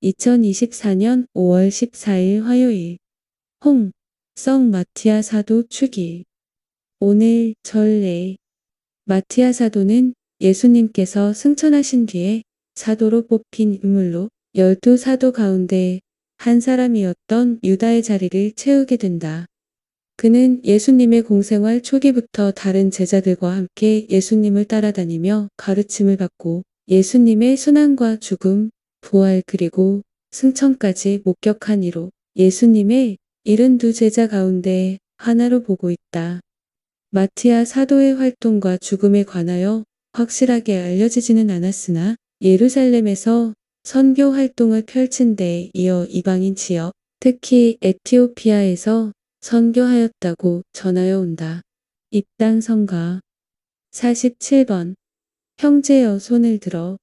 2024년 5월 14일 화요일 성 마티아 사도 축일. 오늘 전례. 마티아 사도는 예수님께서 승천하신 뒤에 사도로 뽑힌 인물로 12사도 가운데 한 사람이었던 유다의 자리를 채우게 된다. 그는 예수님의 공생활 초기부터 다른 제자들과 함께 예수님을 따라다니며 가르침을 받고 예수님의 순환과 죽음, 부활 그리고 승천까지 목격한 이로 예수님의 72제자 가운데 하나로 보고 있다. 마티아 사도의 활동과 죽음에 관하여 확실하게 알려지지는 않았으나 예루살렘에서 선교 활동을 펼친 데 이어 이방인 지역, 특히 에티오피아에서 선교하였다고 전하여 온다. 입당 성가 47번 형제여 손을 들어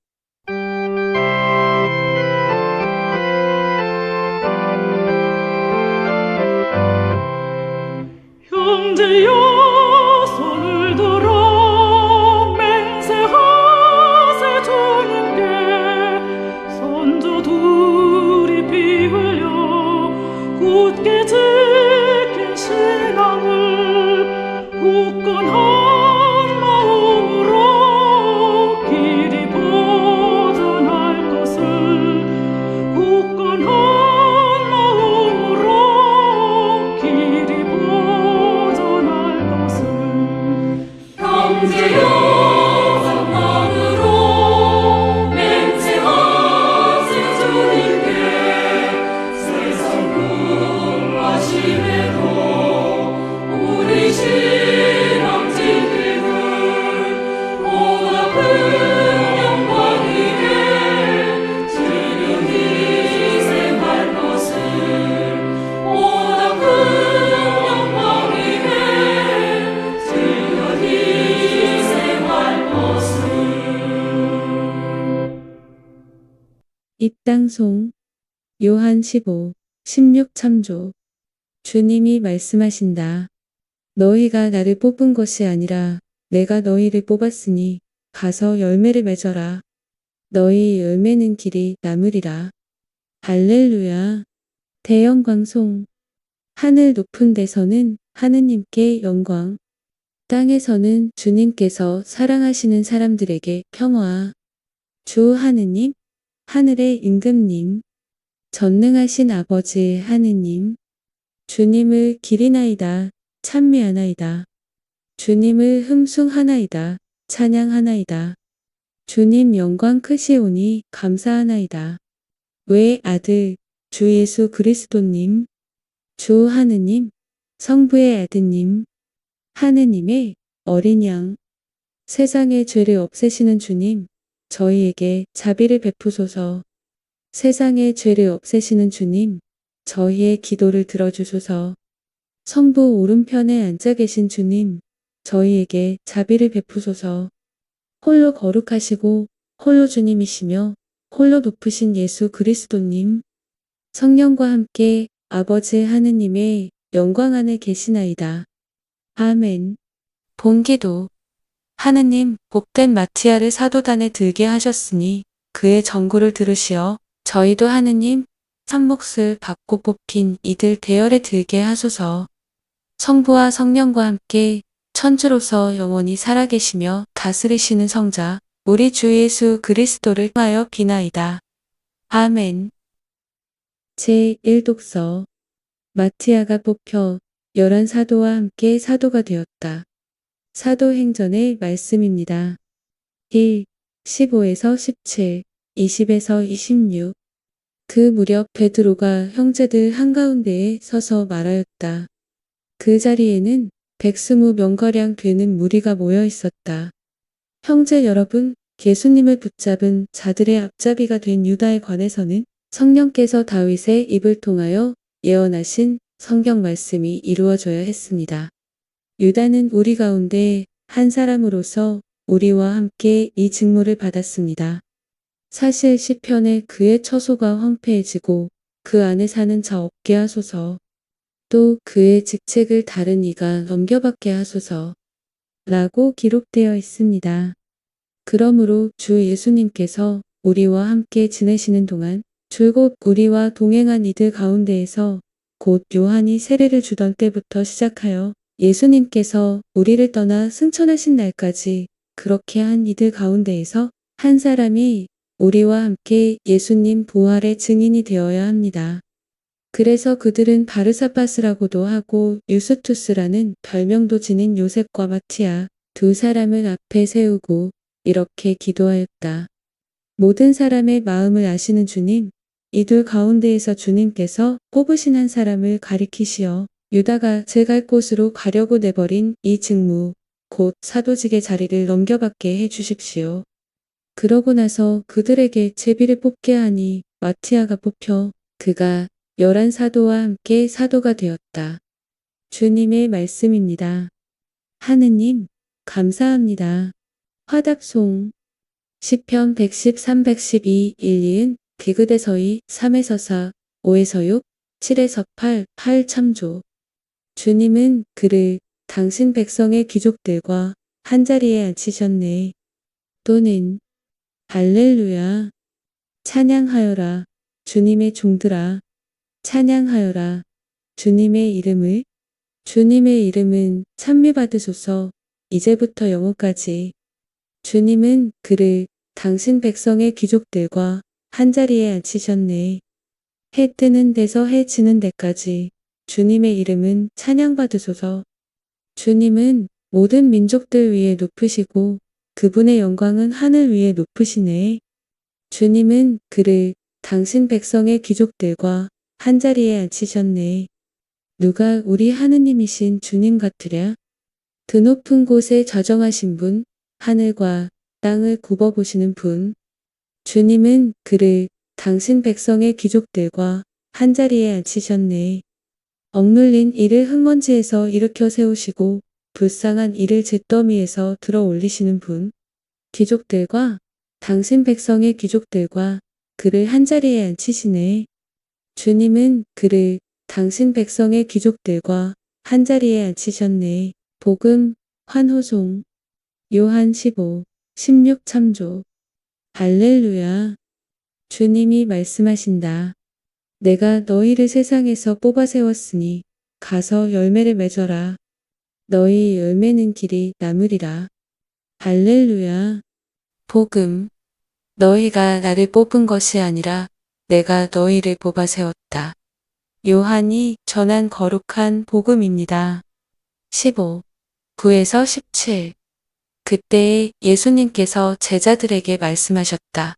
형제여 손을 들어 맹세하세 주님께 선조 둘이 피 흘려 굳게 지킨 신앙을 굳건한 마음으로 길이 보존할 것을 굳건한 마음으로 길이 보존할 것을 형제여 선망으로 맹세하세 주님께 세상 구하심에도 우리 신앙 지킴을 보다 큰 영광이게 즐겨 희생할 것을 보다 큰 영광이게 즐겨 희생할 것을 입당송 요한 15, 16 참조. 주님이 말씀하신다. 너희가 나를 뽑은 것이 아니라 내가 너희를 뽑았으니 가서 열매를 맺어라. 너희 열매는 길이 남으리라. 할렐루야. 대영광송. 하늘 높은 데서는 하느님께 영광. 땅에서는 주님께서 사랑하시는 사람들에게 평화. 주 하느님, 하늘의 임금님, 전능하신 아버지 하느님, 주님을 기리나이다, 찬미하나이다. 주님을 흠숭하나이다, 찬양하나이다. 주님 영광 크시오니 감사하나이다. 왜 아들, 주 예수 그리스도님, 주 하느님, 성부의 아드님, 하느님의 어린 양, 세상의 죄를 없애시는 주님, 저희에게 자비를 베푸소서. 세상의 죄를 없애시는 주님, 저희의 기도를 들어주소서. 성부 오른편에 앉아 계신 주님, 저희에게 자비를 베푸소서. 홀로 거룩하시고 홀로 주님이시며 홀로 높으신 예수 그리스도님, 성령과 함께 아버지 하느님의 영광 안에 계시나이다. 아멘. 본기도. 하느님, 복된 마티아를 사도단에 들게 하셨으니 그의 전구를 들으시어 저희도 하느님 산몫을 받고 뽑힌 이들 대열에 들게 하소서. 성부와 성령과 함께 천주로서 영원히 살아계시며 다스리시는 성자 우리 주 예수 그리스도를 통하여 비나이다. 아멘. 제1독서. 마티아가 뽑혀 11사도와 함께 사도가 되었다. 사도행전의 말씀입니다. 1. 15에서 17, 20에서 26. 그 무렵 베드로가 형제들 한가운데에 서서 말하였다. 그 자리에는 120명가량 되는 무리가 모여 있었다. 형제 여러분, 예수님을 붙잡은 자들의 앞잡이가 된 유다에 관해서는 성령께서 다윗의 입을 통하여 예언하신 성경 말씀이 이루어져야 했습니다. 유다는 우리 가운데 한 사람으로서 우리와 함께 이 직무를 받았습니다. 사실 시편에 그의 처소가 황폐해지고 그 안에 사는 자 없게 하소서. 또 그의 직책을 다른 이가 넘겨받게 하소서. 라고 기록되어 있습니다. 그러므로 주 예수님께서 우리와 함께 지내시는 동안 줄곧 우리와 동행한 이들 가운데에서 곧 요한이 세례를 주던 때부터 시작하여 예수님께서 우리를 떠나 승천하신 날까지 그렇게 한 이들 가운데에서 한 사람이 우리와 함께 예수님 부활의 증인이 되어야 합니다. 그래서 그들은 바르사바스라고도 하고 유스투스라는 별명도 지닌 요셉과 마티아 두 사람을 앞에 세우고 이렇게 기도하였다. 모든 사람의 마음을 아시는 주님, 이 둘 가운데에서 주님께서 뽑으신 한 사람을 가리키시어 유다가 제 갈 곳으로 가려고 내버린 이 직무, 곧 사도직의 자리를 넘겨받게 해 주십시오. 그러고 나서 그들에게 제비를 뽑게 하니 마티아가 뽑혀 그가 11사도와 함께 사도가 되었다. 주님의 말씀입니다. 하느님, 감사합니다. 화답송 시편 113, 112, 1, 2은 디귿에서 2, 3에서 4, 5에서 6, 7에서 8, 8 참조. 주님은 그를 당신 백성의 귀족들과 한자리에 앉히셨네. 또는 할렐루야. 찬양하여라. 주님의 종들아. 찬양하여라. 주님의 이름을. 주님의 이름은 찬미받으소서. 이제부터 영원까지. 주님은 그를 당신 백성의 귀족들과 한자리에 앉히셨네. 해 뜨는 데서 해 지는 데까지 주님의 이름은 찬양받으소서. 주님은 모든 민족들 위에 높으시고 그분의 영광은 하늘 위에 높으시네. 주님은 그를 당신 백성의 귀족들과 한자리에 앉히셨네. 누가 우리 하느님이신 주님 같으랴? 드높은 곳에 저정하신 분, 하늘과 땅을 굽어보시는 분. 주님은 그를 당신 백성의 귀족들과 한자리에 앉히셨네. 억눌린 이를 흙먼지에서 일으켜 세우시고 불쌍한 이를 잿더미에서 들어 올리시는 분. 귀족들과 당신 백성의 귀족들과 그를 한자리에 앉히시네. 주님은 그를 당신 백성의 귀족들과 한자리에 앉히셨네. 복음, 환호송. 요한 15, 16 참조. 할렐루야. 주님이 말씀하신다. 내가 너희를 세상에서 뽑아 세웠으니 가서 열매를 맺어라. 너희 열매는 길이 남으리라. 할렐루야. 복음. 너희가 나를 뽑은 것이 아니라 내가 너희를 뽑아 세웠다. 요한이 전한 거룩한 복음입니다. 15, 9에서 17. 그때에 예수님께서 제자들에게 말씀하셨다.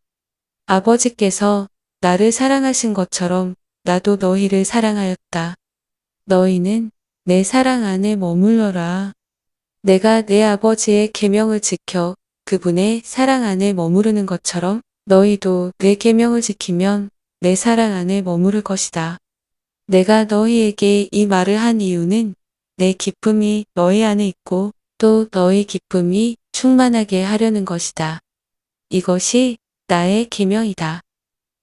아버지께서 나를 사랑하신 것처럼 나도 너희를 사랑하였다. 너희는 내 사랑 안에 머물러라. 내가 내 아버지의 계명을 지켜 그분의 사랑 안에 머무르는 것처럼 너희도 내 계명을 지키면 내 사랑 안에 머무를 것이다. 내가 너희에게 이 말을 한 이유는 내 기쁨이 너희 안에 있고 또 너희 기쁨이 충만하게 하려는 것이다. 이것이 나의 계명이다.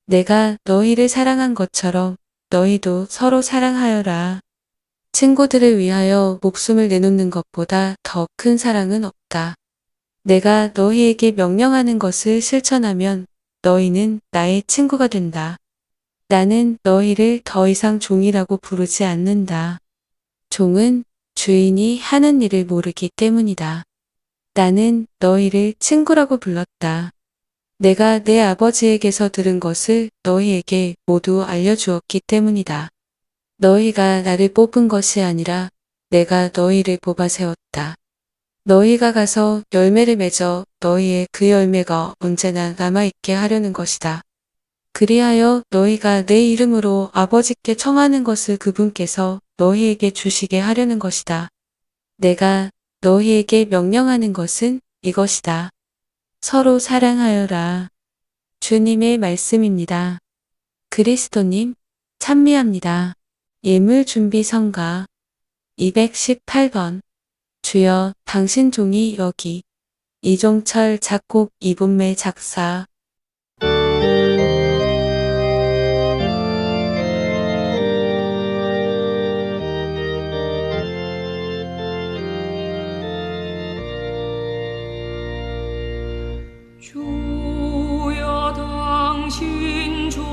내가 너희를 사랑한 것처럼 너희도 서로 사랑하여라. 친구들을 위하여 목숨을 내놓는 것보다 더 큰 사랑은 없다. 내가 너희에게 명령하는 것을 실천하면 너희는 나의 친구가 된다. 나는 너희를 더 이상 종이라고 부르지 않는다. 종은 주인이 하는 일을 모르기 때문이다. 나는 너희를 친구라고 불렀다. 내가 내 아버지에게서 들은 것을 너희에게 모두 알려주었기 때문이다. 너희가 나를 뽑은 것이 아니라 내가 너희를 뽑아 세웠다. 너희가 가서 열매를 맺어 너희의 그 열매가 언제나 남아있게 하려는 것이다. 그리하여 너희가 내 이름으로 아버지께 청하는 것을 그분께서 너희에게 주시게 하려는 것이다. 내가 너희에게 명령하는 것은 이것이다. 서로 사랑하여라. 주님의 말씀입니다. 그리스도님, 찬미합니다. 예물 준비 성가 218번. 주여, 당신 종이 여기. 이종철 작곡 이분매 작사. 주여 당신 종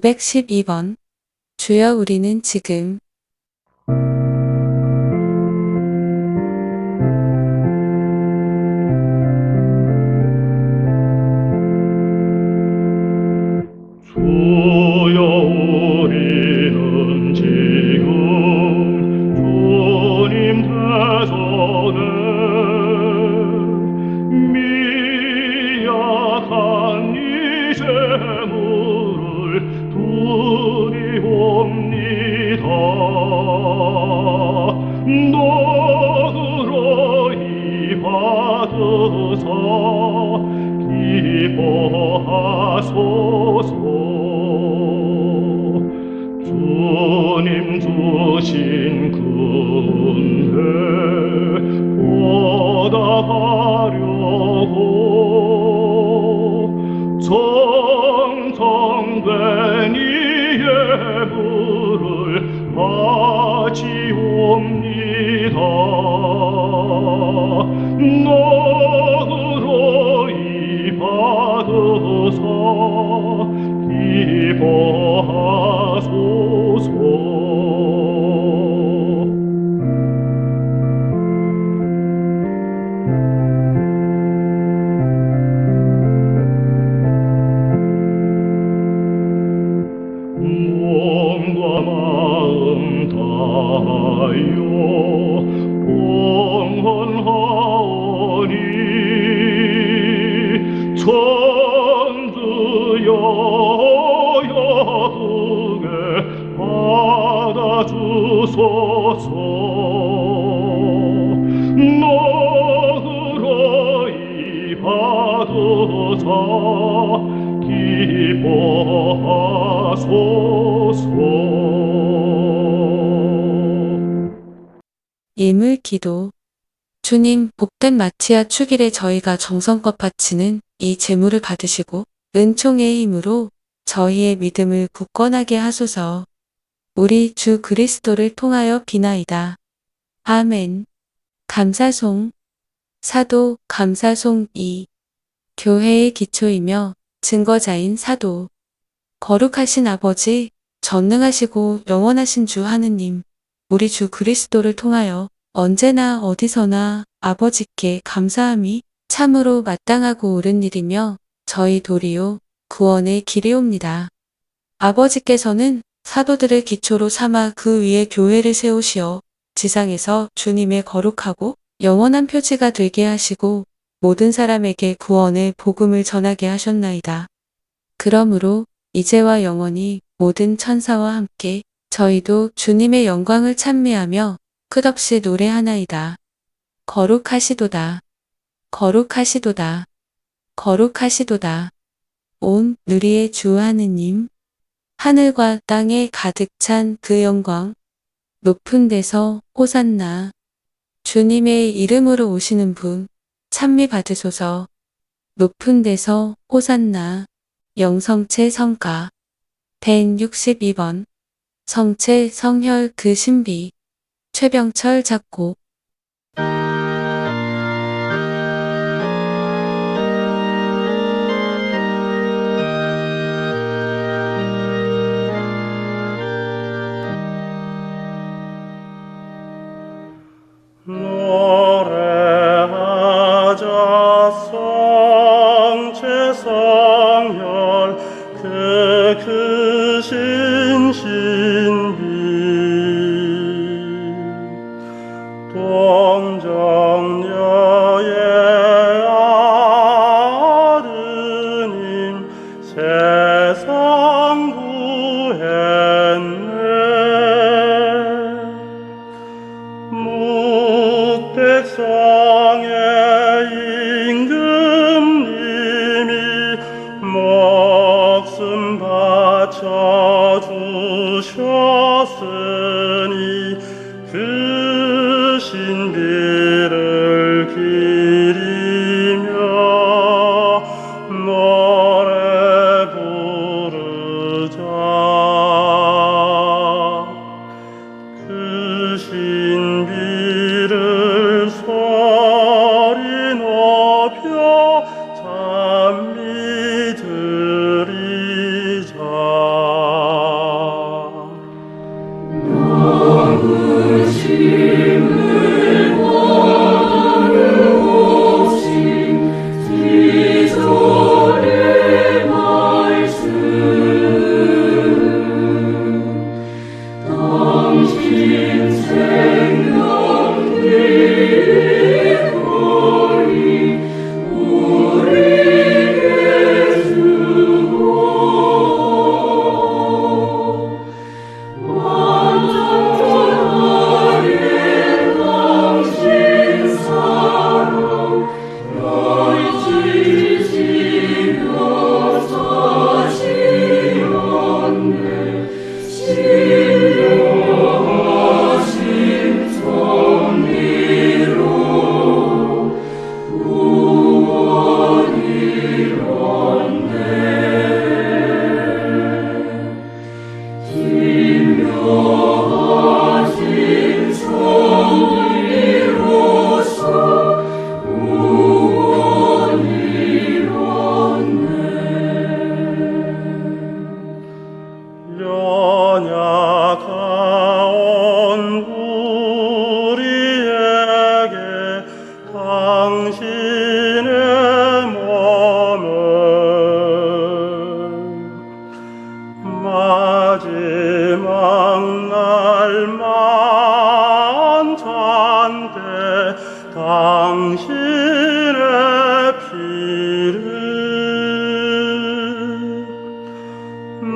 512번. 주여 우리는 지금 주여 우리는 지금 주님 대전에 미약한 이 재물을 드리옵니다. 너그러이 받으사 기뻐하소서. 주님 주신 근혜 보답하려고 정성된 이 예물을 바치옵니다. 너그러이 받으사 기뻐하소서. 몸과 마음 다하여 봉헌하오니 천주여 여두게 받아주소서. 너그러이 받으사 기뻐하소서. 예물 기도. 주님, 복된 마치아 축일에 저희가 정성껏 바치는 이 제물을 받으시고 은총의 힘으로 저희의 믿음을 굳건하게 하소서. 우리 주 그리스도를 통하여 비나이다. 아멘. 감사송. 사도 감사송 2. 교회의 기초이며 증거자인 사도. 거룩하신 아버지, 전능하시고 영원하신 주 하느님, 우리 주 그리스도를 통하여 언제나 어디서나 아버지께 감사함이 참으로 마땅하고 옳은 일이며 저희 도리요 구원의 길이옵니다. 아버지께서는 사도들을 기초로 삼아 그 위에 교회를 세우시어 지상에서 주님의 거룩하고 영원한 표지가 되게 하시고 모든 사람에게 구원의 복음을 전하게 하셨나이다. 그러므로 이제와 영원히 모든 천사와 함께 저희도 주님의 영광을 찬미하며 끝없이 노래하나이다. 거룩하시도다. 거룩하시도다. 거룩하시도다. 온 누리의 주 하느님. 하늘과 땅에 가득 찬 그 영광. 높은 데서 호산나. 주님의 이름으로 오시는 분 찬미 받으소서. 높은 데서 호산나. 영성체 성가. 162번. 성체 성혈 그 신비. 최병철 작곡. 노래하자 성체 성혈 그 크신 신비 동정녀의 아드님 세상 구했네. 백성의 임금님이 목숨 바쳐 주셨으니 그 신비를 기리며 노래 부르자. 그 신비를 소리 높여 찬미 드리자. 당신의 피를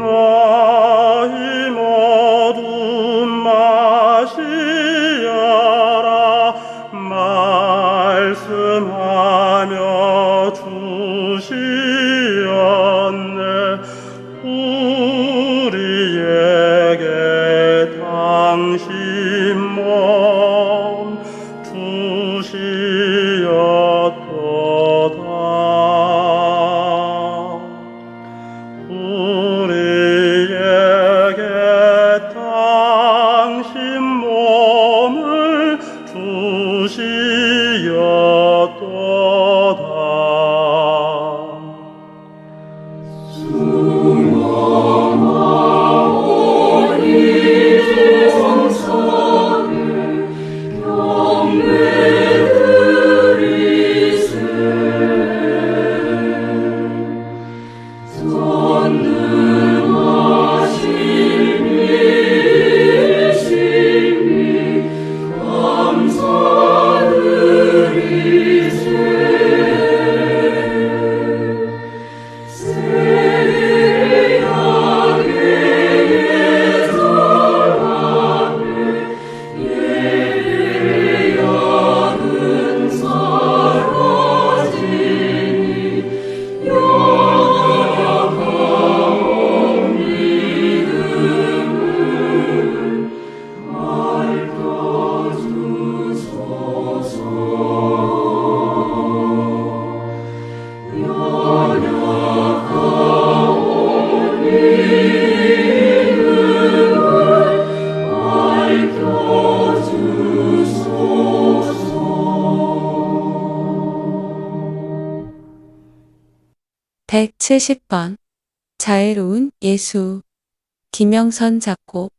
너희 모두 마시어라 말씀하며 주시었네. 우리에게 당신 몸 주시었도다. 우리에게 당신 몸을 주시었도다. (170번) 자애로운 예수. 김영선 작곡.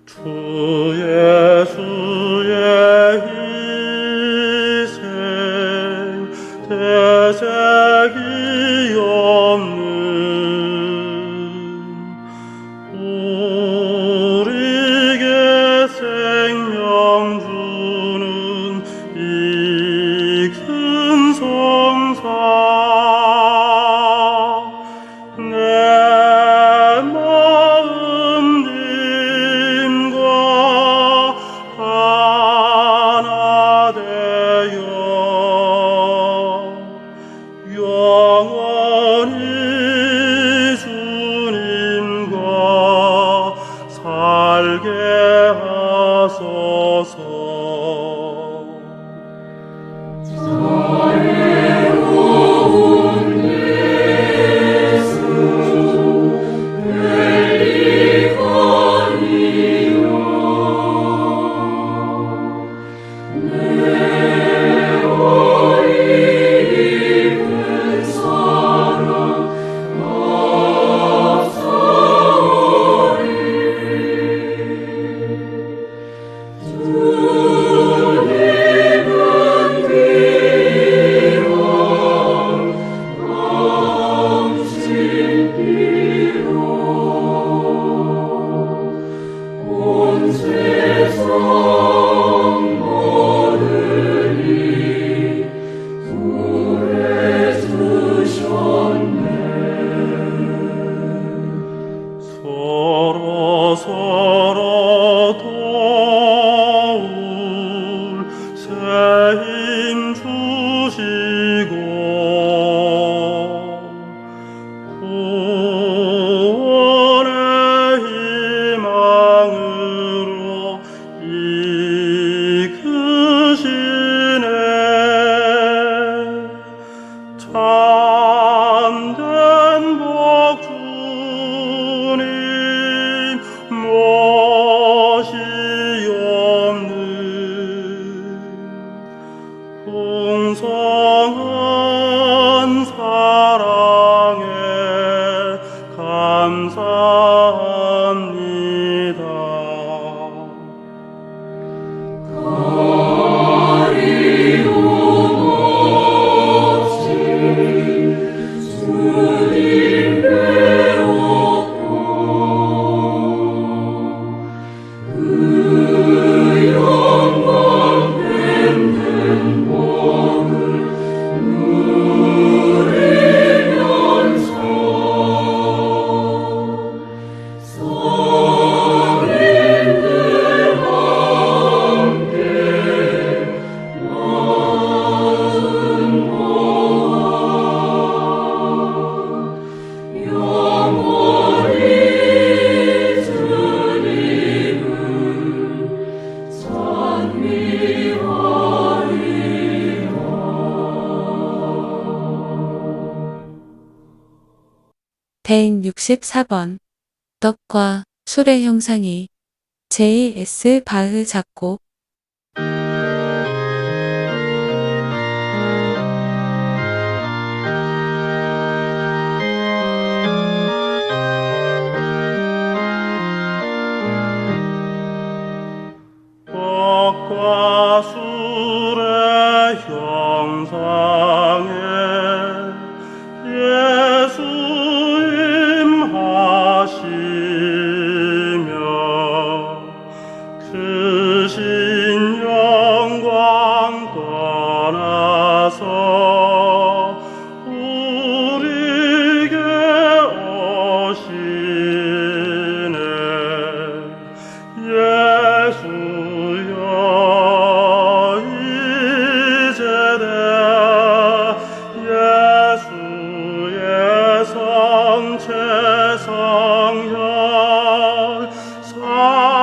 주 예수의 희생 대색이 없는 우리에게 생명 주는 이 큰 성사 내 마음님과 하나 되어 영원히 주님과 살게 하소서. 자애로운 164번. 떡과 술의 형상이 J.S. 바흐 작곡. 떡과 술의 형상에 예수 임하시며 크신 영광 떠나서 우리에게 오시네. 예수여 이제는 예수의 성체 성혈 사랑하나이다.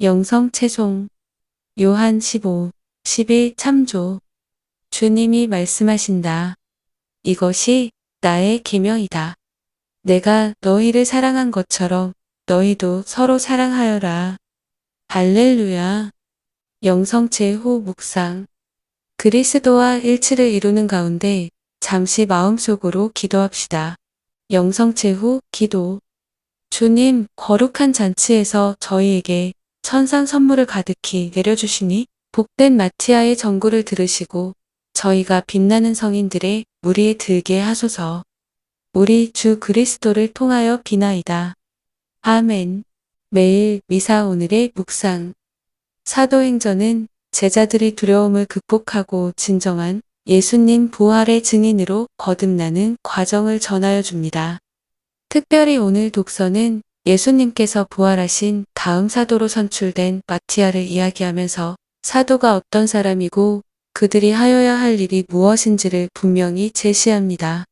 영성채송. 요한 15, 11 참조. 주님이 말씀하신다. 이것이 나의 계명이다. 내가 너희를 사랑한 것처럼 너희도 서로 사랑하여라. 할렐루야. 영성체 후 묵상. 그리스도와 일치를 이루는 가운데 잠시 마음속으로 기도합시다. 영성체 후 기도. 주님, 거룩한 잔치에서 저희에게 천상 선물을 가득히 내려주시니 복된 마티아의 전구를 들으시고 저희가 빛나는 성인들의 무리에 들게 하소서. 우리 주 그리스도를 통하여 비나이다. 아멘. 매일 미사 오늘의 묵상. 사도행전은 제자들이 두려움을 극복하고 진정한 예수님 부활의 증인으로 거듭나는 과정을 전하여 줍니다. 특별히 오늘 독서는 예수님께서 부활하신 다음 사도로 선출된 마티아를 이야기하면서 사도가 어떤 사람이고 그들이 하여야 할 일이 무엇인지를 분명히 제시합니다.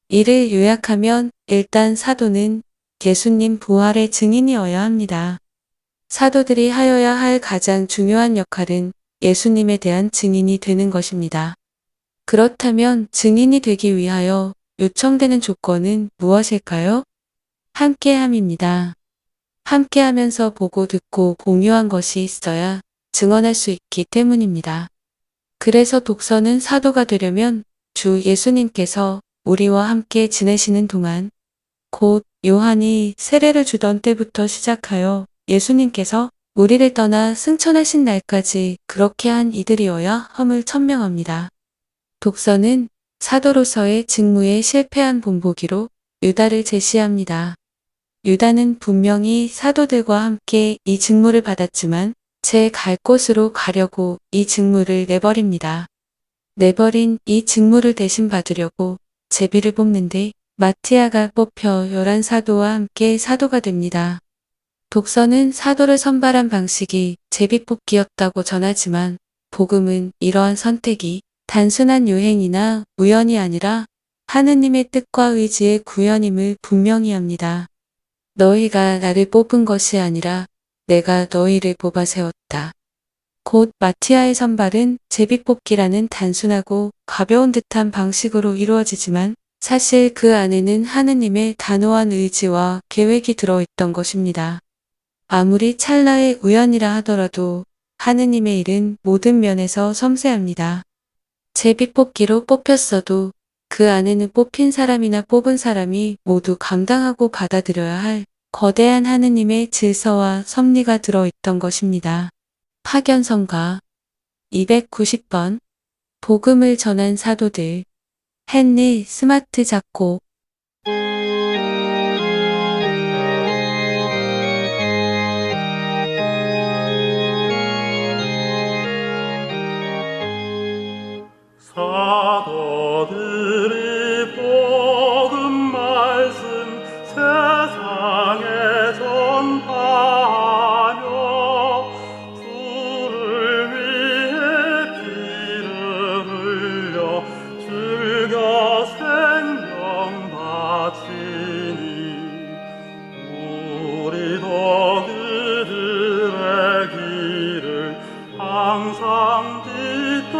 이를 요약하면 일단 사도는 예수님 부활의 증인이어야 합니다. 사도들이 하여야 할 가장 중요한 역할은 예수님에 대한 증인이 되는 것입니다. 그렇다면 증인이 되기 위하여 요청되는 조건은 무엇일까요? 함께함입니다. 함께하면서 보고 듣고 공유한 것이 있어야 증언할 수 있기 때문입니다. 그래서 독서는 사도가 되려면 주 예수님께서 우리와 함께 지내시는 동안, 곧 요한이 세례를 주던 때부터 시작하여 예수님께서 우리를 떠나 승천하신 날까지 그렇게 한 이들이어야 함을 천명합니다. 독서는 사도로서의 직무에 실패한 본보기로 유다를 제시합니다. 유다는 분명히 사도들과 함께 이 직무를 받았지만 제 갈 곳으로 가려고 이 직무를 내버립니다. 내버린 이 직무를 대신 받으려고 제비를 뽑는데 마티아가 뽑혀 11사도와 함께 사도가 됩니다. 독서는 사도를 선발한 방식이 제비 뽑기였다고 전하지만 복음은 이러한 선택이 단순한 유행이나 우연이 아니라 하느님의 뜻과 의지의 구현임을 분명히 합니다. 너희가 나를 뽑은 것이 아니라 내가 너희를 뽑아 세웠다. 곧 마티아의 선발은 제비뽑기라는 단순하고 가벼운 듯한 방식으로 이루어지지만 사실 그 안에는 하느님의 단호한 의지와 계획이 들어있던 것입니다. 아무리 찰나의 우연이라 하더라도 하느님의 일은 모든 면에서 섬세합니다. 제비뽑기로 뽑혔어도 그 안에는 뽑힌 사람이나 뽑은 사람이 모두 감당하고 받아들여야 할 거대한 하느님의 질서와 섭리가 들어있던 것입니다. 파견성가 290번 복음을 전한 사도들 헨리 스마트 작곡 사도들이 복음 말씀 세상에 전하며 주를 위해 피를 흘려 즐겨 생명 바치니 우리도 그들의 길을 항상 뒤따라가며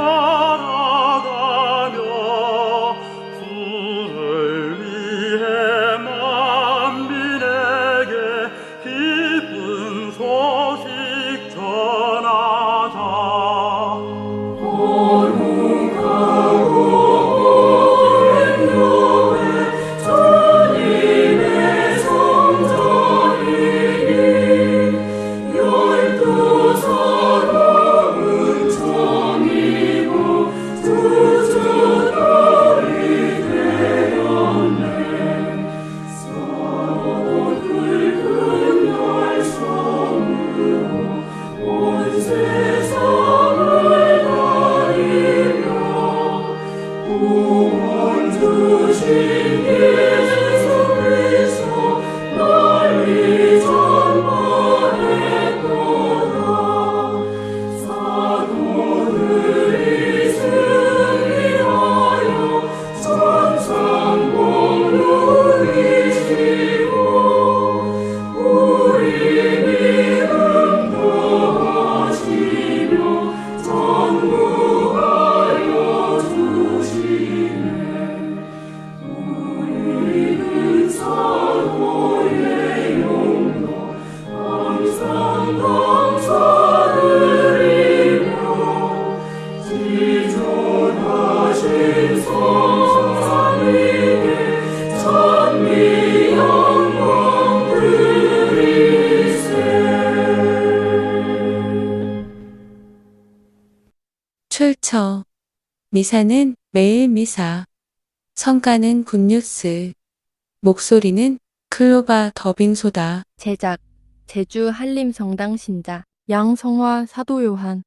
주를 위해 만민에게 기쁜 소식 전하자. 주님의 성전이니 열두 사람은 정이고 두 주들이 되었네. 사도들 큰 열성으로 온 세상을 다니며 구원 주신 예수 그리스도 널리 전파했도다. 사도들이 승리하여 천상복을 누리시고 우리 믿음 더하시며 전무하여 주시네. 우리는 사도의 용도 항상 감사드리며 지존하신 성삼위께 찬미 영광 드리세. 출처 미사는 매일 미사 성가는 굿뉴스 목소리는 클로바 더빙소다. 제작 제주 한림성당 신자 양성화 사도 요한